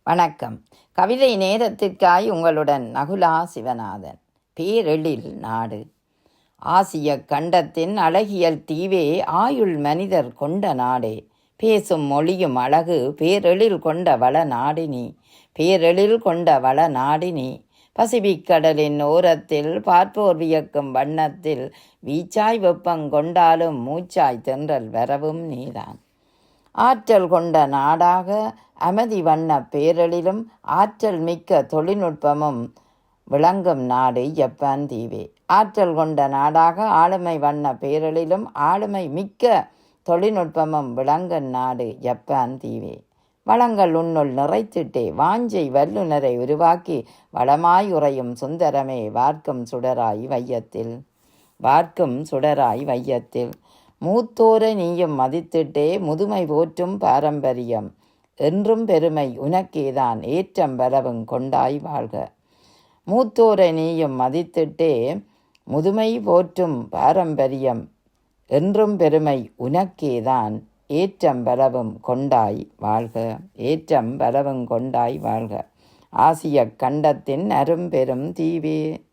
வணக்கம். கவிதை நேரத்திற்காய் உங்களுடன் நகுலா சிவநாதன். பேரெழில் நாடு. ஆசிய கண்டத்தின் அழகியல் தீவே ஆயுள் மனிதர் கொண்ட நாடே. பேசும் மொழியும் அழகு பேரெழில் கொண்ட வள நாடினி. பேரெழில் கொண்ட வள நாடினி. பசிபிக் கடலின் ஓரத்தில் பார்ப்போர் வியக்கும் வண்ணத்தில் வீச்சாய் வெப்பங் கொண்டாலும் மூச்சாய் தென்றல் வரவும் நீதான். ஆற்றல் கொண்ட நாடாக அமைதி வண்ண பேரழிலும் ஆற்றல் மிக்க தொழில்நுட்பமும் விளங்கும் நாடு ஜப்பான் தீவே. ஆற்றல் கொண்ட நாடாக ஆளுமை வண்ண பேரழிலும் ஆளுமை மிக்க தொழில்நுட்பமும் விளங்கும் நாடு ஜப்பான் தீவே. வளங்கள் உன்னுள் நிறைத்திட்டே வாஞ்சை வல்லுநரை உருவாக்கி வளமாய் உறையும் சுந்தரமே வார்க்கும் சுடராய் வையத்தில். வார்க்கும் சுடராய் வையத்தில். மூத்தோரை நீயும் மதித்திட்டே முதுமை போற்றும் பாரம்பரியம் என்றும் பெருமை உனக்கேதான் ஏற்றம் பலவும் கொண்டாய் வாழ்க. மூத்தோரை நீயும் மதித்திட்டே முதுமை போற்றும் பாரம்பரியம் என்றும் பெருமை உனக்கேதான் ஏற்றம் பலவும் கொண்டாய் வாழ்க. ஏற்றம் பலவும் கொண்டாய் வாழ்க. ஆசிய கண்டத்தின் அரும்பெரும் தீவே.